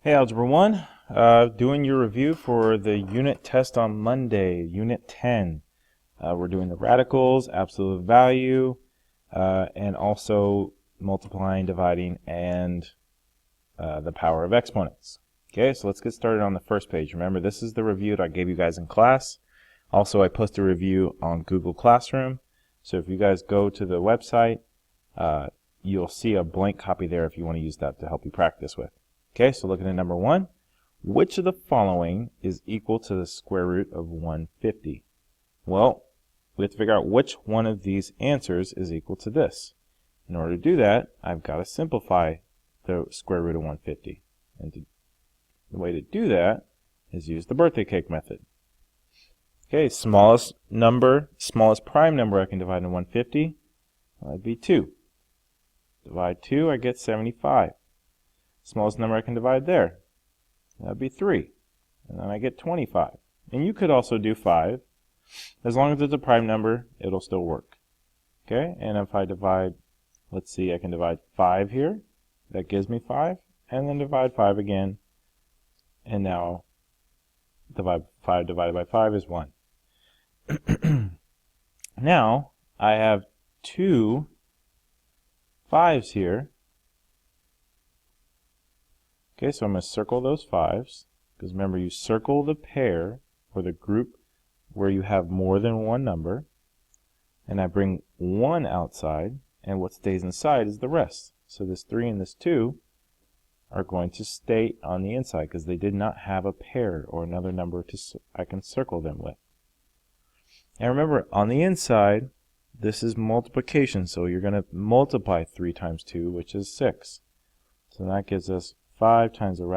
Hey Algebra 1, doing your review for the unit test on Monday, Unit 10. We're doing the radicals, absolute value, and also multiplying, dividing, and the power of exponents. Okay, so let's get started on the first page. Remember, this is the review that I gave you guys in class. Also, I post a review on Google Classroom. So if you guys go to the website, you'll see a blank copy there if you want to use that to help you practice with. Okay, so looking at number 1, which of the following is equal to the square root of 150? Well, we have to figure out which one of these answers is equal to this. In order to do that, I've got to simplify the square root of 150. And the way to do that is use the birthday cake method. Okay, smallest prime number I can divide in 150, that'd be 2. Divide 2, I get 75. Smallest number I can divide there, that'd be 3. And then I get 25. And you could also do 5. As long as it's a prime number, it'll still work. Okay, and if I divide, let's see, I can divide 5 here. That gives me 5. And then divide 5 again. And now, 5 divided by 5 is 1. Now, I have 2 5s here. Okay, so I'm going to circle those 5s, because remember, you circle the pair or the group where you have more than one number, and I bring 1 outside, and what stays inside is the rest. So this 3 and this 2 are going to stay on the inside because they did not have a pair or another number I can circle them with. And remember, on the inside, this is multiplication, so you're going to multiply 3 times 2, which is 6. So that gives us 5 times the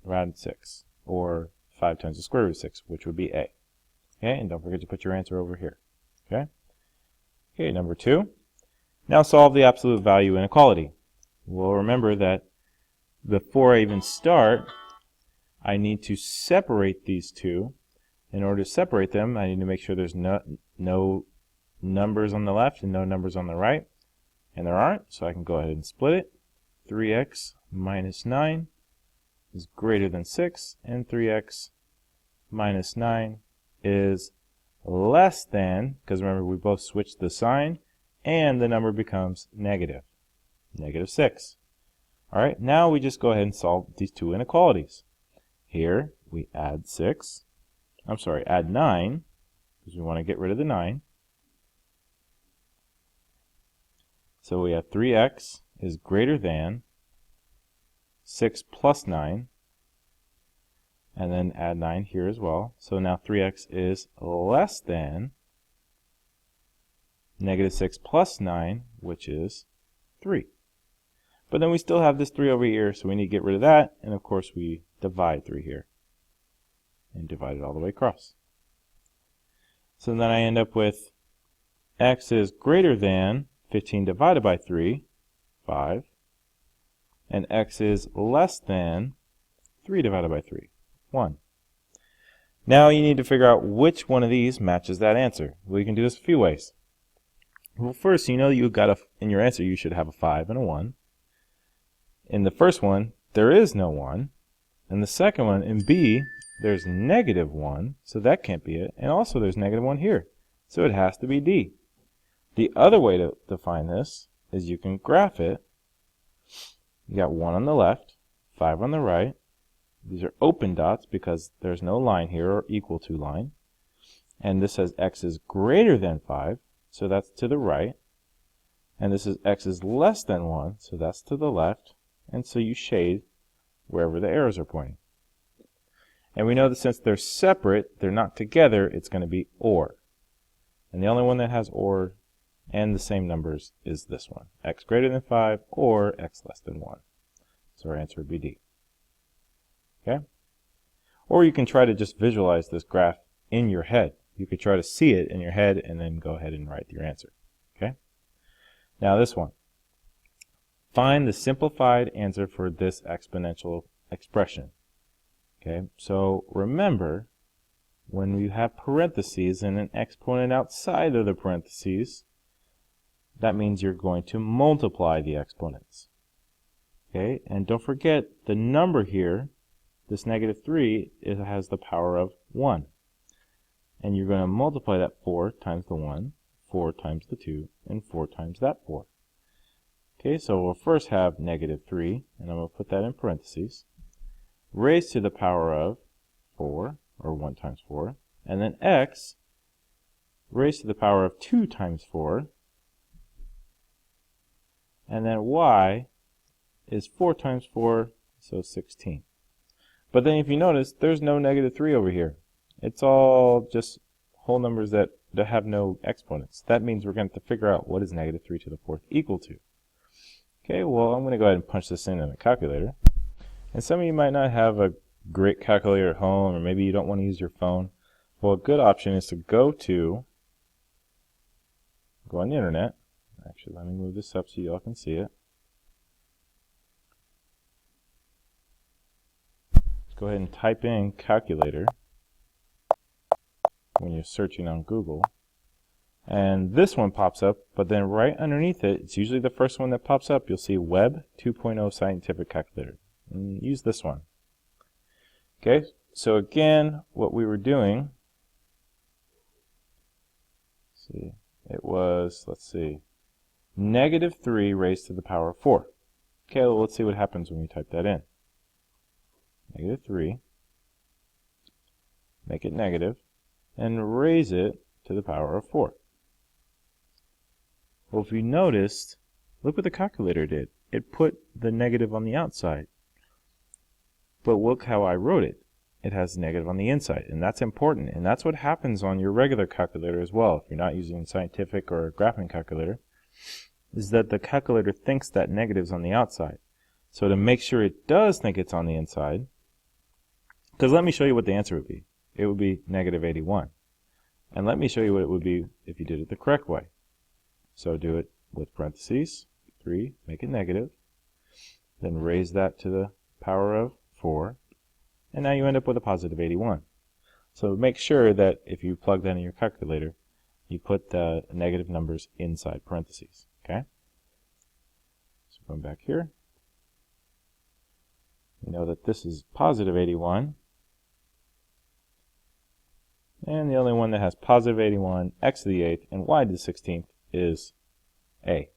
rad 6, or 5 times the square root of 6, which would be a. Okay, and don't forget to put your answer over here. Okay. Okay, number 2. Now solve the absolute value inequality. Well, remember that before I even start, I need to separate these two. In order to separate them, I need to make sure there's no numbers on the left and no numbers on the right. And there aren't, so I can go ahead and split it. 3x minus 9 is greater than 6, and 3x minus 9 is less than, because remember we both switched the sign, and the number becomes negative 6. Alright, now we just go ahead and solve these two inequalities. Here we add 9, because we want to get rid of the 9. So we have 3x is greater than 6 plus 9, and then add 9 here as well. So now 3x is less than negative 6 plus 9, which is 3. But then we still have this 3 over here, so we need to get rid of that, and of course we divide 3 here, and divide it all the way across. So then I end up with x is greater than 15 divided by 3, 5, and x is less than 3 divided by 3, 1. Now you need to figure out which one of these matches that answer. Well, you can do this a few ways. Well, first, you know you've got in your answer you should have a 5 and a 1. In the first one, there is no 1. In the second one, in B, there's negative 1, so that can't be it. And also there's negative 1 here, so it has to be D. The other way to define this is you can graph it. You got 1 on the left, 5 on the right. These are open dots because there's no line here or equal to line. And this says x is greater than 5, so that's to the right. And this is x is less than 1, so that's to the left. And so you shade wherever the arrows are pointing. And we know that since they're separate, they're not together, it's going to be OR. And the only one that has OR and the same numbers is this one, x greater than 5 or x less than 1. So our answer would be D. Okay? Or you can try to just visualize this graph in your head. You could try to see it in your head and then go ahead and write your answer. Okay? Now this one. Find the simplified answer for this exponential expression. Okay? So remember, when you have parentheses and an exponent outside of the parentheses, that means you're going to multiply the exponents. Okay, and don't forget the number here this negative 3, it has the power of 1. And you're going to multiply that 4 times the 1, 4 times the 2, and 4 times that 4. Okay, so we'll first have negative 3, and I'm going to put that in parentheses, raised to the power of 4, or 1 times 4, and then x raised to the power of 2 times 4, and then y is 4 times 4, so 16. But then if you notice, there's no negative 3 over here. It's all just whole numbers that have no exponents. That means we're going to have to figure out what is negative 3 to the 4th equal to. Okay, well, I'm going to go ahead and punch this in a calculator. And some of you might not have a great calculator at home, or maybe you don't want to use your phone. Well, a good option is to go on the internet. Actually, let me move this up so you all can see it. Go ahead and type in calculator when you're searching on Google. And this one pops up, but then right underneath it, it's usually the first one that pops up, you'll see Web 2.0 Scientific Calculator. And use this one. Okay, so again, what we were doing, let's see, negative 3 raised to the power of 4. Okay, well, let's see what happens when we type that in. Negative 3, make it negative, and raise it to the power of 4. Well, if you noticed, look what the calculator did. It put the negative on the outside. But look how I wrote it. It has negative on the inside, and that's important. And that's what happens on your regular calculator as well. If you're not using a scientific or a graphing calculator, is that the calculator thinks that negative's on the outside. So to make sure it does think it's on the inside, because let me show you what the answer would be. It would be negative 81. And let me show you what it would be if you did it the correct way. So do it with parentheses, 3, make it negative, then raise that to the power of 4, and now you end up with a positive 81. So make sure that if you plug that in your calculator, you put the negative numbers inside parentheses, okay? So going back here, we know that this is positive 81, and the only one that has positive 81, x to the 8th, and y to the 16th is A.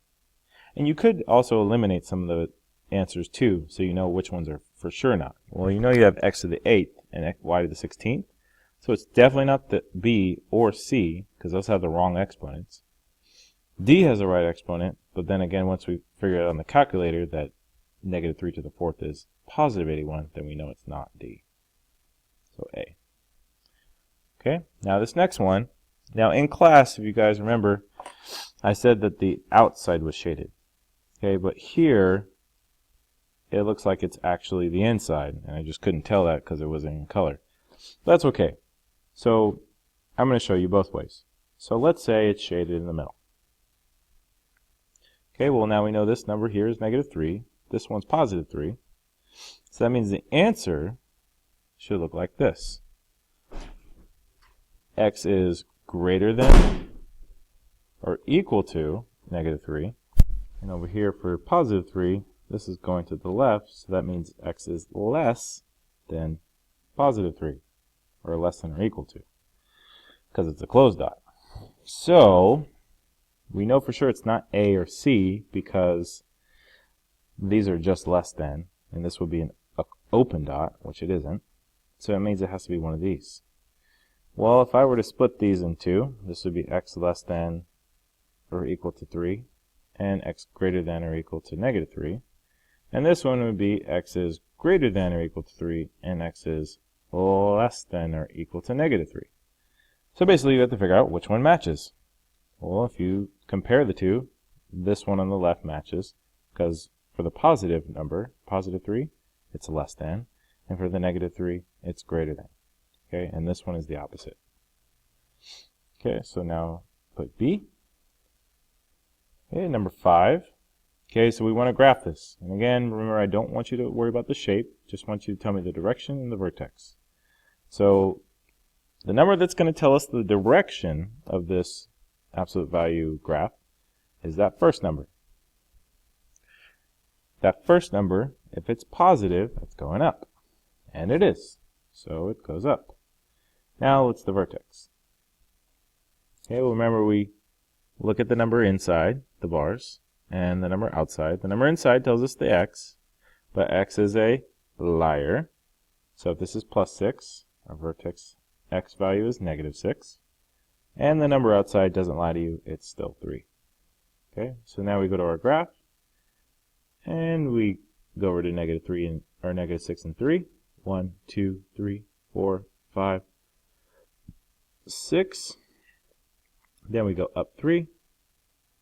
And you could also eliminate some of the answers too, so you know which ones are for sure not. Well, you know you have x to the 8th and y to the 16th, so it's definitely not the B or C, because those have the wrong exponents. D has the right exponent, but then again, once we figure out on the calculator that negative 3 to the 4th is positive 81, then we know it's not D. So A. Okay, now this next one. Now in class, if you guys remember, I said that the outside was shaded. Okay, but here it looks like it's actually the inside, and I just couldn't tell that because it wasn't in color. That's okay. So I'm going to show you both ways. So let's say it's shaded in the middle. Okay, well now we know this number here is negative 3. This one's positive 3. So that means the answer should look like this. X is greater than or equal to negative 3. And over here for positive 3, this is going to the left, so that means x is less than positive 3, or less than or equal to, because it's a closed dot. So we know for sure it's not A or C, because these are just less than, and this would be an open dot, which it isn't. So it means it has to be one of these. Well, if I were to split these in two, this would be x less than or equal to 3, and x greater than or equal to negative 3. And this one would be x is greater than or equal to 3, and x is less than or equal to negative 3. So basically you have to figure out which one matches. Well, if you compare the two, this one on the left matches, because for the positive number, positive 3, it's less than, and for the negative 3, it's greater than. Okay, and this one is the opposite. Okay, so now put B. Okay, number 5. Okay, so we want to graph this. And again, remember, I don't want you to worry about the shape. Just want you to tell me the direction and the vertex. So the number that's going to tell us the direction of this absolute value graph is that first number. That first number, if it's positive, it's going up. And it is. So it goes up. Now it's the vertex. Okay, well remember we look at the number inside the bars and the number outside. The number inside tells us the x, but x is a liar. So if this is plus 6, our vertex x value is negative 6. And the number outside doesn't lie to you, it's still 3. Okay, so now we go to our graph, and we go over to negative 3 and or negative 6 and 3. 1, 2, 3, 4, 5, 6. Then we go up 3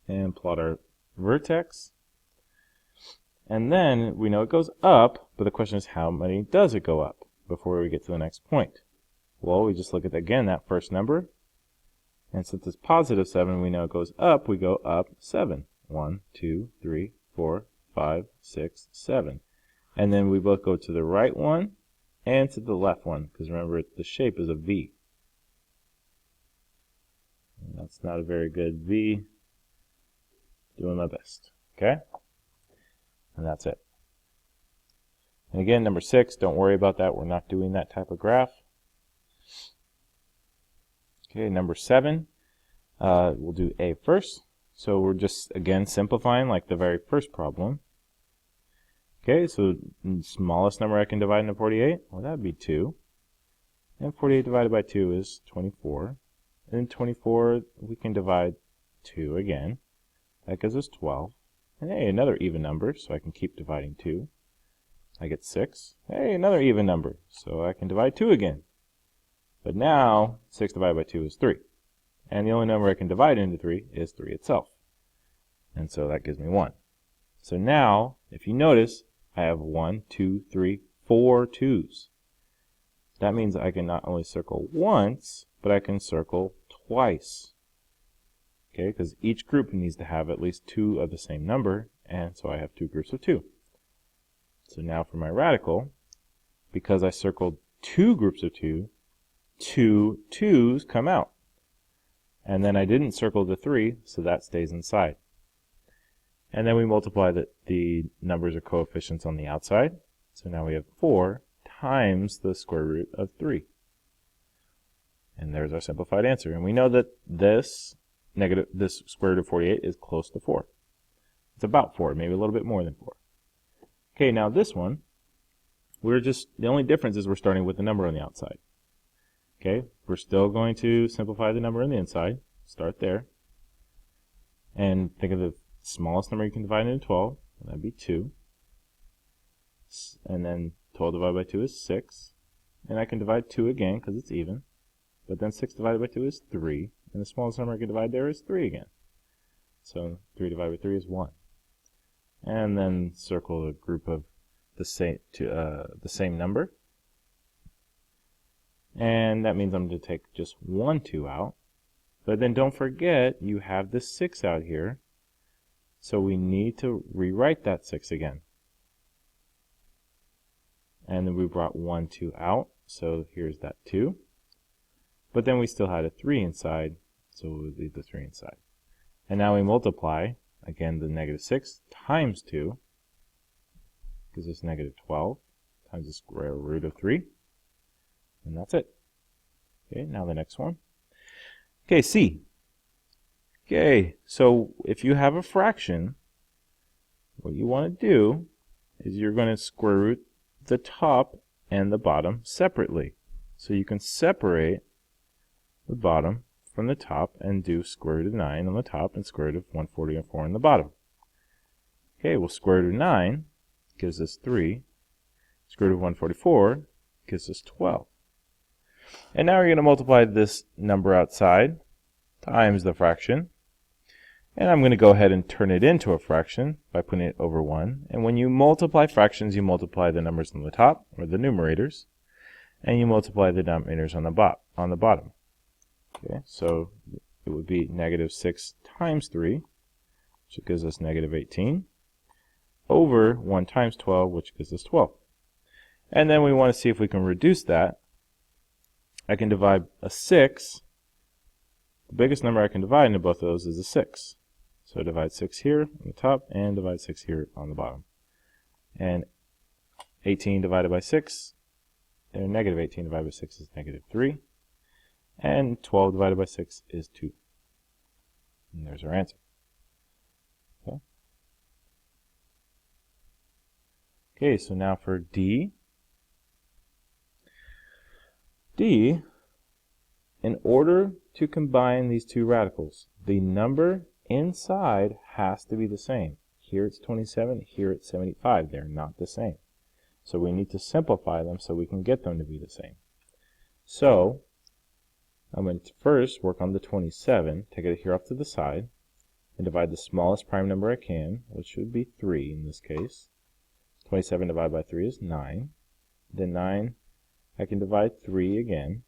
and plot our vertex. And then we know it goes up, but the question is how many does it go up before we get to the next point? Well, we just look at, again, that first number. And since it's positive 7, we know it goes up. We go up 7. 1, 2, 3, 4, 5, 6, 7. And then we both go to the right one and to the left one, because remember, the shape is a V. And that's not a very good V. Doing my best. Okay? And that's it. And again, number 6, don't worry about that. We're not doing that type of graph. Okay, number 7, we'll do A first. So we're just, again, simplifying like the very first problem. Okay, so the smallest number I can divide into 48, well, that would be 2. And 48 divided by 2 is 24. And then 24, we can divide 2 again. That gives us 12. And hey, another even number, so I can keep dividing 2. I get 6. Hey, another even number, so I can divide 2 again. But now, 6 divided by 2 is 3. And the only number I can divide into 3 is 3 itself. And so that gives me 1. So now, if you notice, I have 1, 2, 3, 4 2's. That means I can not only circle once, but I can circle twice. Okay, because each group needs to have at least 2 of the same number, and so I have 2 groups of 2. So now for my radical, because I circled 2 groups of 2, 2 2's come out. And then I didn't circle the 3, so that stays inside. And then we multiply the numbers or coefficients on the outside. So now we have 4 times the square root of 3. And there's our simplified answer. And we know that this square root of 48 is close to 4. It's about 4, maybe a little bit more than 4. Okay, now this one, the only difference is we're starting with the number on the outside. Okay, we're still going to simplify the number on the inside. Start there. And think of the smallest number you can divide into 12. And that'd be 2. And then 12 divided by 2 is 6. And I can divide 2 again because it's even. But then 6 divided by 2 is 3. And the smallest number I can divide there is 3 again. So 3 divided by 3 is 1. And then circle a group of the same number. And that means I'm going to take just 1 2 out. But then don't forget, you have the 6 out here. So we need to rewrite that 6 again. And then we brought 1 2 out. So here's that 2. But then we still had a 3 inside. So we'll leave the 3 inside. And now we multiply, again, the negative 6 times 2. Gives us negative 12 times the square root of 3. And that's it. Okay, now the next one. Okay, C. Okay, so if you have a fraction, what you want to do is you're going to square root the top and the bottom separately. So you can separate the bottom from the top and do square root of 9 on the top and square root of 144 on the bottom. Okay, well, square root of 9 gives us 3. Square root of 144 gives us 12. And now we're going to multiply this number outside times the fraction. And I'm going to go ahead and turn it into a fraction by putting it over 1. And when you multiply fractions, you multiply the numbers on the top, or the numerators, and you multiply the denominators on the bottom. Okay, so it would be negative 6 times 3, which gives us negative 18, over 1 times 12, which gives us 12. And then we want to see if we can reduce that. I can divide a 6. The biggest number I can divide into both of those is a 6. So divide 6 here on the top and divide 6 here on the bottom. And 18 divided by 6 negative 18 divided by 6 is negative 3. And 12 divided by 6 is 2. And there's our answer. Okay. Okay, so now for D. D, in order to combine these two radicals, the number inside has to be the same. Here it's 27, here it's 75. They're not the same. So we need to simplify them so we can get them to be the same. So I'm going to first work on the 27, take it here off to the side, and divide the smallest prime number I can, which would be 3 in this case. 27 divided by 3 is 9. Then 9, I can divide 3 again.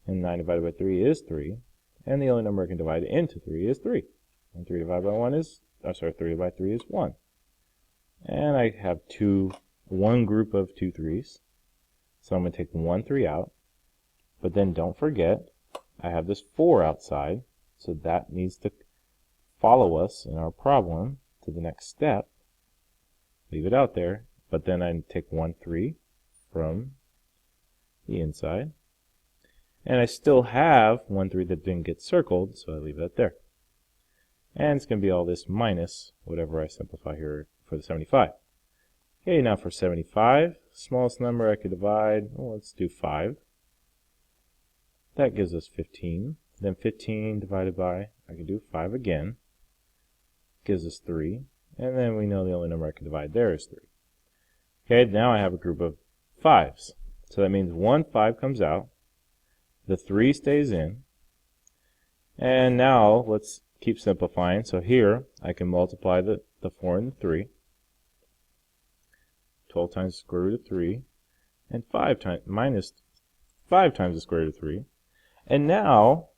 And 9 divided by 3 is 3. And the only number I can divide into 3 is 3. And 3 divided by 1 is, 3 divided by 3 is 1. And I have one group of 2 3s. So I'm going to take 1 3 out. But then don't forget, I have this 4 outside. So that needs to follow us in our problem to the next step. Leave it out there. But then I take 1 3 from the inside. And I still have 1 3 that didn't get circled, so I leave that there. And it's going to be all this minus whatever I simplify here for the 75. Okay, now for 75, smallest number I could divide, well, let's do 5. That gives us 15. Then 15 divided by, I can do 5 again, gives us 3. And then we know the only number I can divide there is 3. Okay, now I have a group of 5s. So that means 1 5 comes out, the 3 stays in, and now let's keep simplifying. So here I can multiply the 4 and the 3. 12 times the square root of 3, and 5 times minus 5 times the square root of 3. And now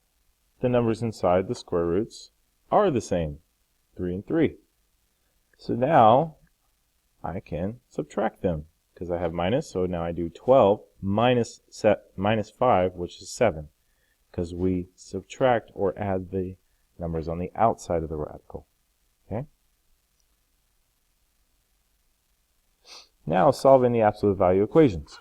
the numbers inside the square roots are the same, 3 and 3. So now I can subtract them because I have minus, so now I do 12 minus 5, which is 7, because we subtract or add the numbers on the outside of the radical. Okay. Now solving the absolute value equations.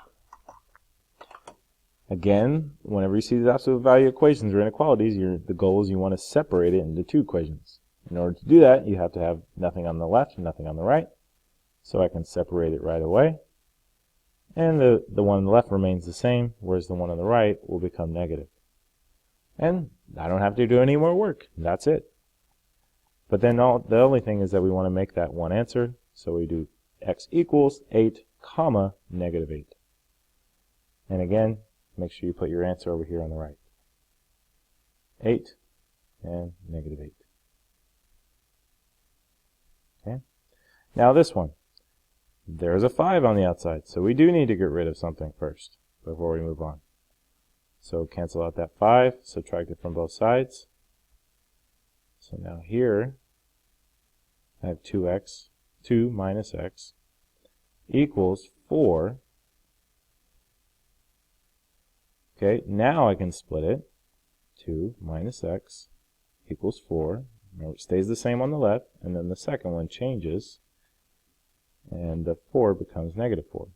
Again, whenever you see these absolute value equations or inequalities, the goal is you want to separate it into two equations. In order to do that, you have to have nothing on the left and nothing on the right. So I can separate it right away. And the one on the left remains the same, whereas the one on the right will become negative. And I don't have to do any more work. That's it. But then the only thing is that we want to make that one answer. So we do x equals 8, comma, negative 8. And again, make sure you put your answer over here on the right. 8 and negative 8. Okay. Now this one. There's a 5 on the outside, so we do need to get rid of something first before we move on. So cancel out that 5, subtract it from both sides. So now here, I have 2 minus x, equals 4. Okay, now I can split it. 2 minus x equals 4. Remember, it stays the same on the left, and then the second one changes. And the 4 becomes negative 4.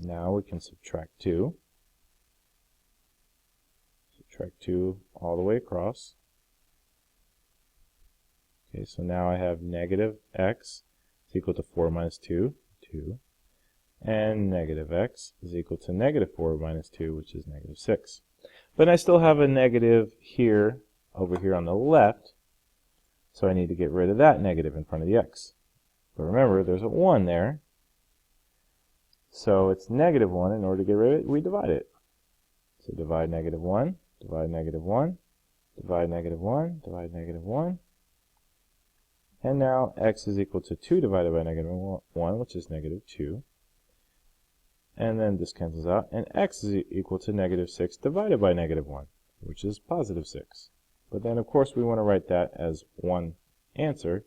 Now we can subtract 2. Subtract 2 all the way across. Okay, so now I have negative x is equal to 4 minus 2, 2. And negative x is equal to negative 4 minus 2, which is negative 6. But I still have a negative here, over here on the left. So I need to get rid of that negative in front of the x. But remember, there's a 1 there. So it's negative 1. In order to get rid of it, we divide it. So divide negative 1, divide negative 1, divide negative 1, divide negative 1. And now x is equal to 2 divided by negative 1, which is negative 2. And then this cancels out. And x is equal to negative 6 divided by negative 1, which is positive 6. But then, of course, we want to write that as one answer,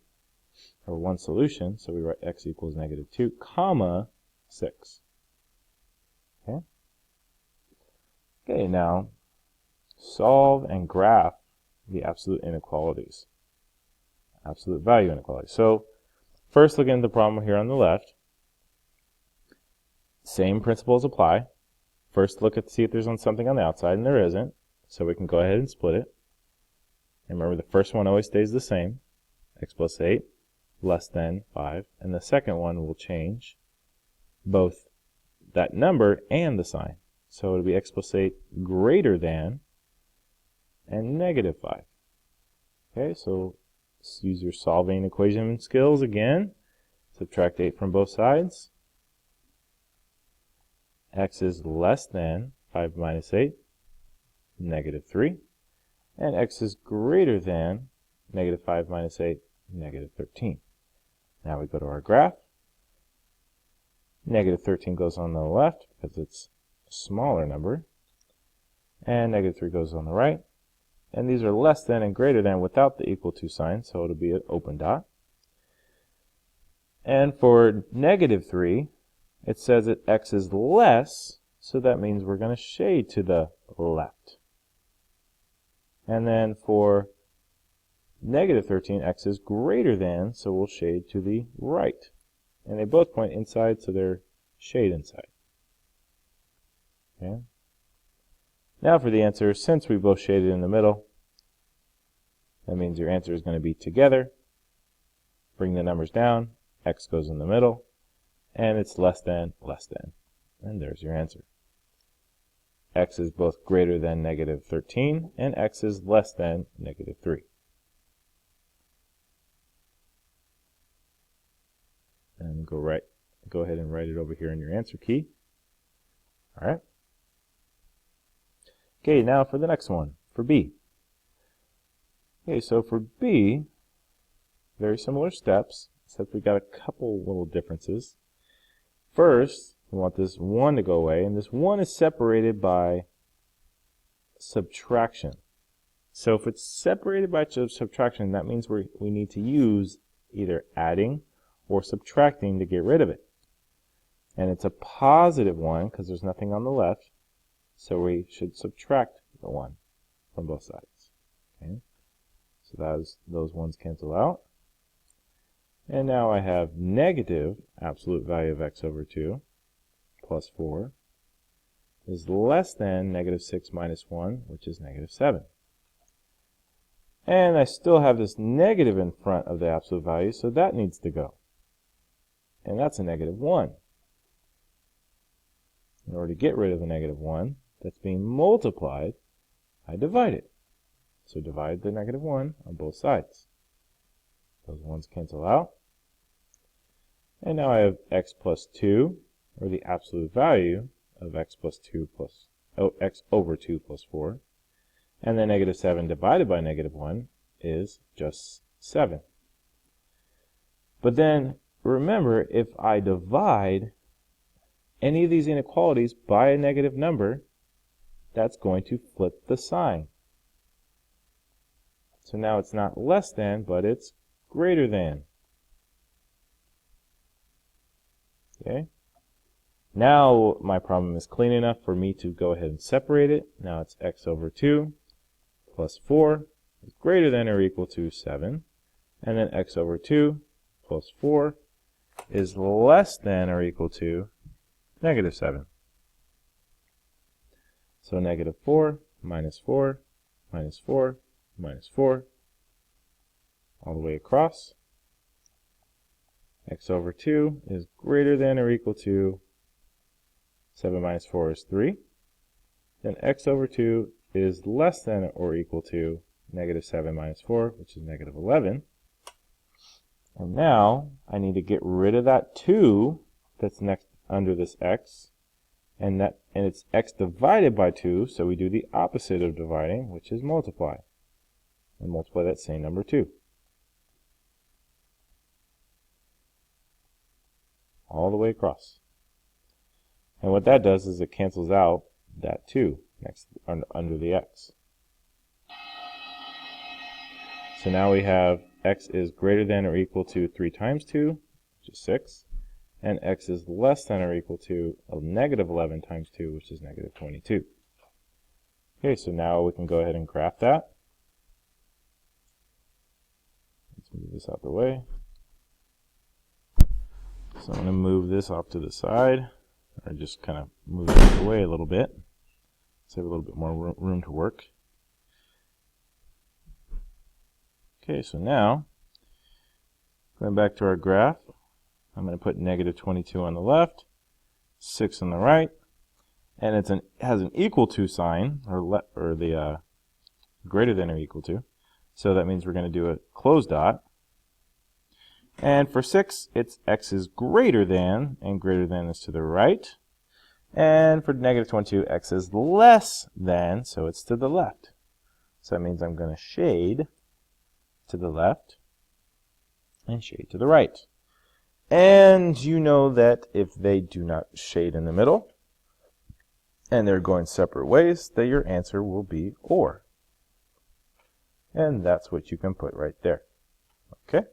or one solution, so we write x equals negative 2, comma 6. Okay? Okay, now solve and graph the absolute inequalities. Absolute value inequality. So first looking at the problem here on the left, same principles apply. first look at see if there's something on the outside, and there isn't. So we can go ahead and split it. And remember, the first one always stays the same, x plus 8 less than 5. And the second one will change both that number and the sign. So it'll be x plus 8 greater than and negative 5. Okay, so use your solving equation skills again. Subtract 8 from both sides. X is less than 5 minus 8, negative 3. And x is greater than negative 5 minus 8, negative 13. Now we go to our graph. Negative 13 goes on the left because it's a smaller number. And negative 3 goes on the right. And these are less than and greater than without the equal to sign, so it'll be an open dot. And for negative 3, it says that x is less, so that means we're going to shade to the left. And then for negative 13, x is greater than, so we'll shade to the right. And they both point inside, so they're shade inside. Okay. Now for the answer, since we both shaded in the middle, that means your answer is going to be together. Bring the numbers down, x goes in the middle, and it's less than, and there's your answer. X is both greater than negative 13, and x is less than negative 3. And go ahead and write it over here in your answer key. All right. Okay, now for the next one, for B. Okay, so for B, very similar steps, except we've got a couple little differences. First, we want this 1 to go away, and this 1 is separated by subtraction. So if it's separated by subtraction, that means we need to use either adding or subtracting to get rid of it. And it's a positive 1 because there's nothing on the left, so we should subtract the 1 from both sides. Okay? So those ones cancel out. And now I have negative absolute value of x over 2 plus 4 is less than negative 6 minus 1, which is negative 7. And I still have this negative in front of the absolute value, so that needs to go. And that's a negative 1. In order to get rid of the negative 1 that's being multiplied, I divide it. So divide the negative 1 on both sides. Those ones cancel out. And now I have x plus 2, or the absolute value of x plus 2 plus, x over 2 plus 4. And then negative 7 divided by negative 1 is just 7. But then, remember, if I divide any of these inequalities by a negative number, that's going to flip the sign. So now it's not less than, but it's greater than. Okay? Now my problem is clean enough for me to go ahead and separate it. Now it's x over 2 plus 4 is greater than or equal to 7. And then x over 2 plus 4 is less than or equal to negative 7. So negative 4 minus 4 minus 4 minus 4 all the way across. X over 2 is greater than or equal to 7 minus 4 is 3. Then x over 2 is less than or equal to negative 7 minus 4, which is negative 11. And now I need to get rid of that 2 that's next under this x, and it's x divided by 2, so we do the opposite of dividing, which is multiply. And multiply that same number 2. All the way across. And what that does is it cancels out that 2 next under the x. So now we have x is greater than or equal to 3 times 2, which is 6. And x is less than or equal to a negative 11 times 2, which is negative 22. Okay, so now we can go ahead and graph that. Let's move this out of the way. So I'm going to move this off to the side. or just kind of move it away a little bit. Save a little bit more room to work. Okay, so now, going back to our graph, I'm going to put negative 22 on the left, 6 on the right, and it has an equal to sign, or the greater than or equal to. So that means we're going to do a close dot. And for 6, it's x is greater than, and greater than is to the right. And for negative 22, x is less than, so it's to the left. So that means I'm going to shade to the left and shade to the right. And you know that if they do not shade in the middle, and they're going separate ways, that your answer will be or. And that's what you can put right there. Okay?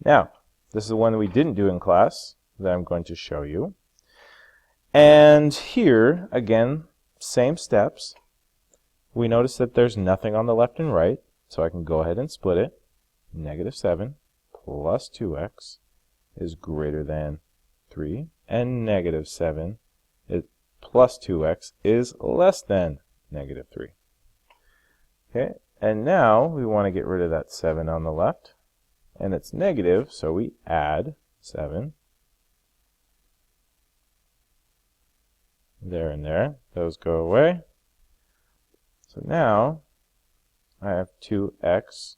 Now, this is one that we didn't do in class that I'm going to show you. And here, again, same steps. We notice that there's nothing on the left and right, so I can go ahead and split it. Negative 7 plus 2x is greater than 3, and negative 7 plus 2x is less than negative 3. Okay, and now we want to get rid of that 7 on the left, and it's negative, so we add 7. There and there. Those go away. So now I have 2x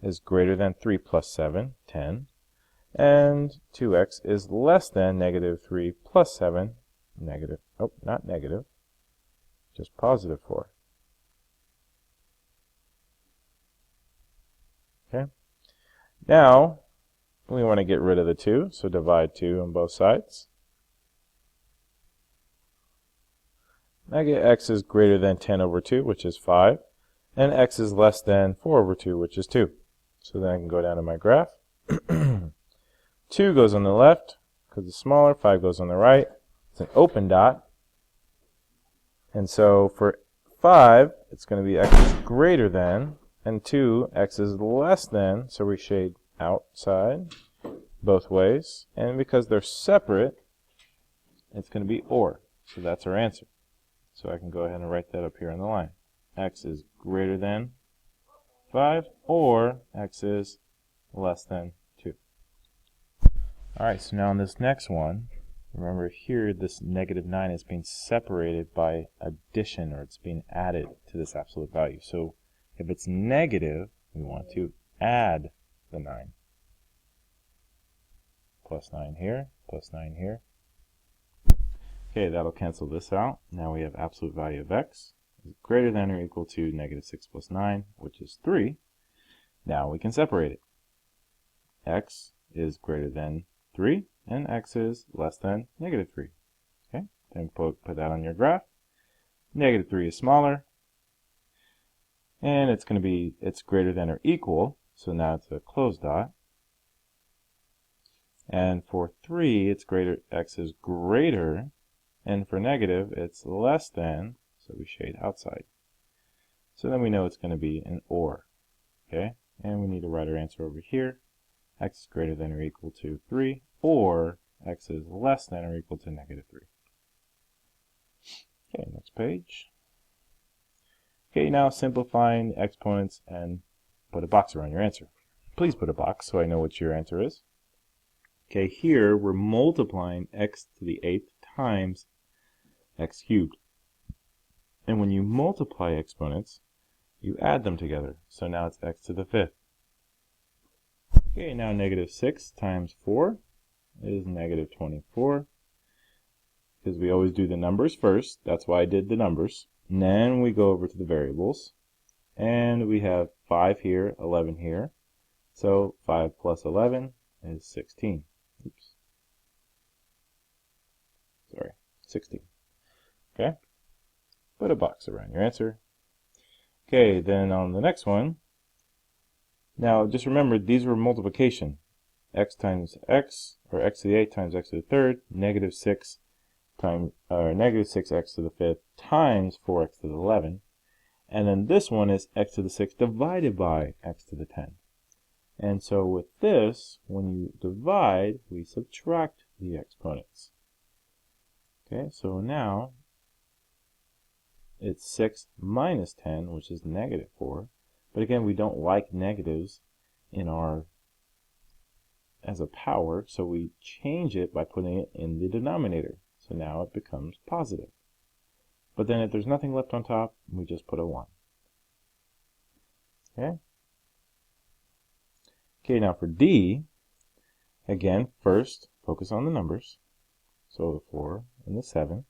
is greater than 3 plus 7, 10. And 2x is less than negative 3 plus 7, negative, oh, not negative, just positive 4. Okay. Now we want to get rid of the 2, so divide 2 on both sides. I get x is greater than 10 over 2, which is 5, and x is less than 4 over 2, which is 2. So then I can go down to my graph. 2 goes on the left, because it's smaller, 5 goes on the right. It's an open dot. And so for 5, it's going to be x is greater than, and 2, x is less than, so we shade outside both ways. And because they're separate, it's going to be or. So that's our answer. So I can go ahead and write that up here on the line. X is greater than 5, or x is less than 2. Alright, so now on this next one, remember here this negative 9 is being separated by addition, or it's being added to this absolute value. So if it's negative, we want to add the 9. Plus 9 here, plus 9 here. Okay, that'll cancel this out. Now we have absolute value of x is greater than or equal to negative 6 plus 9, which is 3. Now we can separate it. X is greater than 3, and x is less than negative 3. Okay, then put that on your graph. Negative 3 is smaller, and it's greater than or equal, so now it's a closed dot. And for 3, x is greater, and for negative, it's less than, so we shade outside. So then we know it's going to be an or. Okay, and we need to write our answer over here. X is greater than or equal to 3, or x is less than or equal to negative 3. Okay, next page. Okay, now simplifying exponents and put a box around your answer. Please put a box so I know what your answer is. Okay, here we're multiplying x to the 8th times x cubed. And when you multiply exponents, you add them together. So now it's x to the 5th. Okay, now negative 6 times 4 is negative 24. Because we always do the numbers first. That's why I did the numbers. And then we go over to the variables. And we have 5 here, 11 here. So 5 plus 11 is 16. Oops. Sorry, 16. Okay, put a box around your answer. Okay, then on the next one, now just remember these were multiplication. X times x, or x to the 8 times x to the 3rd, negative 6 times, or negative 6x to the 5th times 4x to the 11. And then this one is x to the 6th divided by x to the 10. And so with this, when you divide, we subtract the exponents. Okay, so now it's 6 minus 10, which is negative 4. But again, we don't like negatives in our as a power, so we change it by putting it in the denominator. So now it becomes positive. But then if there's nothing left on top, we just put a 1. Okay? Okay, now for D, again, first, focus on the numbers. So the 4 and the 7.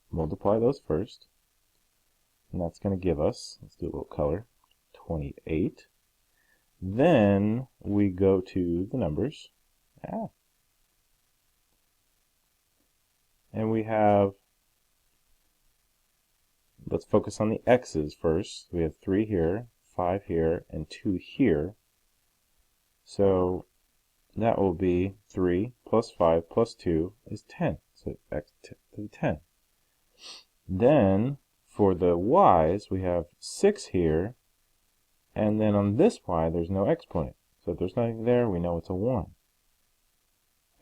Multiply those first. And that's going to give us, let's do a little color, 28. Then we go to the numbers. And we have, let's focus on the x's first. We have 3 here, 5 here, and 2 here. So that will be 3 plus 5 plus 2 is 10. So x to the 10. Then for the y's, we have 6 here, and then on this y, there's no exponent. So if there's nothing there, we know it's a 1.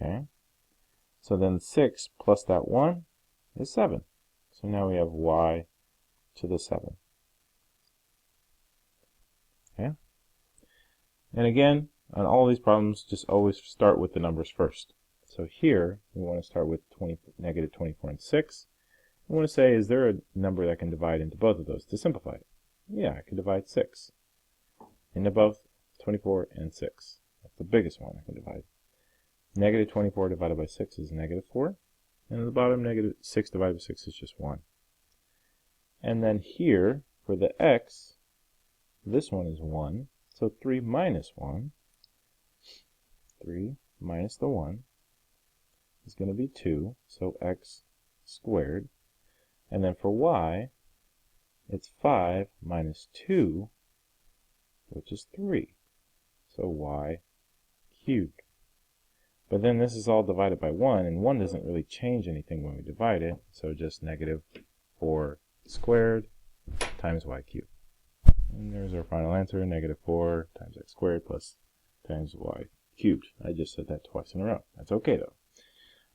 Okay? So then 6 plus that 1 is 7. So now we have y to the 7. Okay? And again, on all these problems, just always start with the numbers first. So here, we want to start with negative 24 and 6. We want to say, is there a number that can divide into both of those to simplify it? Yeah, I can divide 6 into both 24 and 6. That's the biggest one I can divide. Negative 24 divided by 6 is negative 4. And at the bottom, negative 6 divided by 6 is just 1. And then here, for the x, this one is 1. So 3 minus 1, 3 minus the 1 is going to be 2. So x squared. And then for y, it's 5 minus 2, which is 3. So y cubed. But then this is all divided by 1, and 1 doesn't really change anything when we divide it. So just negative 4 squared times y cubed. And there's our final answer, negative 4 times x squared plus times y cubed. I just said that twice in a row. That's okay though.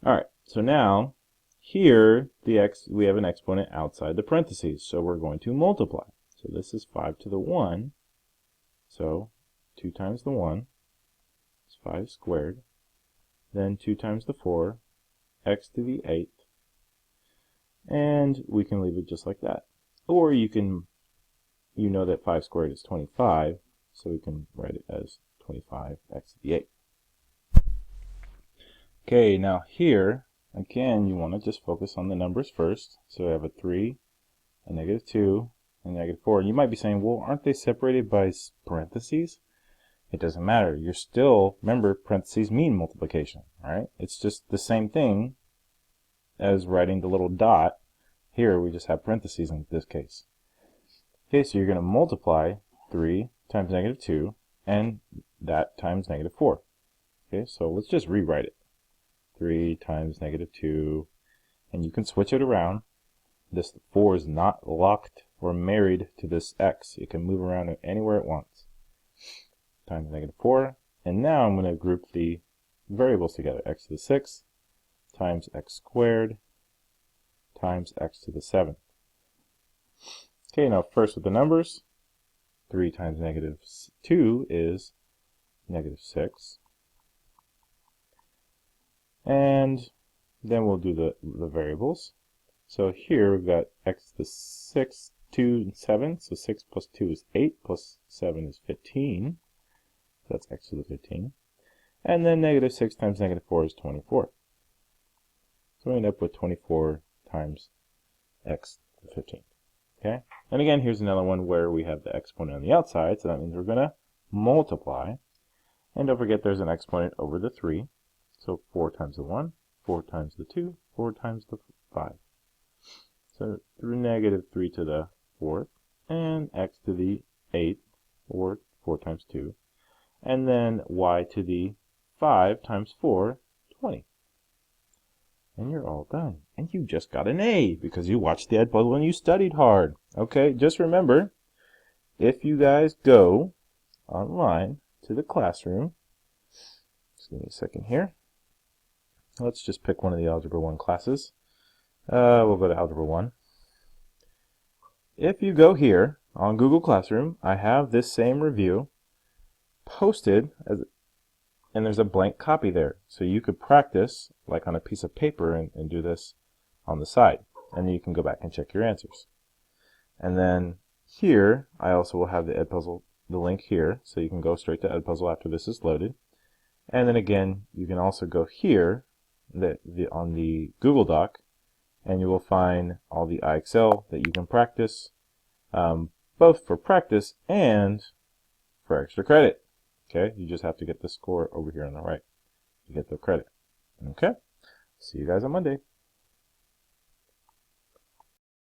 Alright, so now here we have an exponent outside the parentheses, so we're going to multiply. So this is 5 to the 1, so 2 times the 1 is 5 squared. Then 2 times the 4, x to the 8th. And we can leave it just like that. Or you know that 5 squared is 25, so we can write it as 25 x to the 8th. Okay, now here, again, you want to just focus on the numbers first. So we have a 3, a negative 2, and negative 4. And you might be saying, well, aren't they separated by parentheses? It doesn't matter. You're still, remember, parentheses mean multiplication, right? It's just the same thing as writing the little dot. Here we just have parentheses in this case. Okay, so you're going to multiply 3 times negative 2 and that times negative 4. Okay, so let's just rewrite it. 3 times negative 2, and you can switch it around. This 4 is not locked or married to this x. It can move around anywhere it wants. Times negative 4, and now I'm going to group the variables together. X to the 6th times x squared times x to the 7th. Okay, now first with the numbers, 3 times negative 2 is negative 6. And then we'll do the variables. So here we've got x to the 6th, 2, and 7. So 6 plus 2 is 8, plus 7 is 15. So that's x to the 15. And then negative 6 times negative 4 is 24. So we end up with 24 times x to the 15. Okay? And again, here's another one where we have the exponent on the outside, so that means we're going to multiply. And don't forget there's an exponent over the 3. So 4 times the 1, 4 times the 2, 4 times the 5. So through negative 3 to the 4th, and x to the 8th, or 4 times 2. And then y to the 5 times 4, 20. And you're all done. And you just got an A because you watched the Ed Puzzle and you studied hard. Okay, just remember, if you guys go online to the classroom, just give me a second here. Let's just pick one of the Algebra 1 classes. We'll go to Algebra 1. If you go here on Google Classroom, I have this same review posted, and there's a blank copy there. So you could practice like on a piece of paper and do this on the side. And then you can go back and check your answers. And then here, I also will have the Edpuzzle, the link here, so you can go straight to Edpuzzle after this is loaded. And then again, you can also go here on the Google Doc, and you will find all the IXL that you can practice, both for practice and for extra credit. Okay, you just have to get the score over here on the right to get the credit. Okay, see you guys on Monday.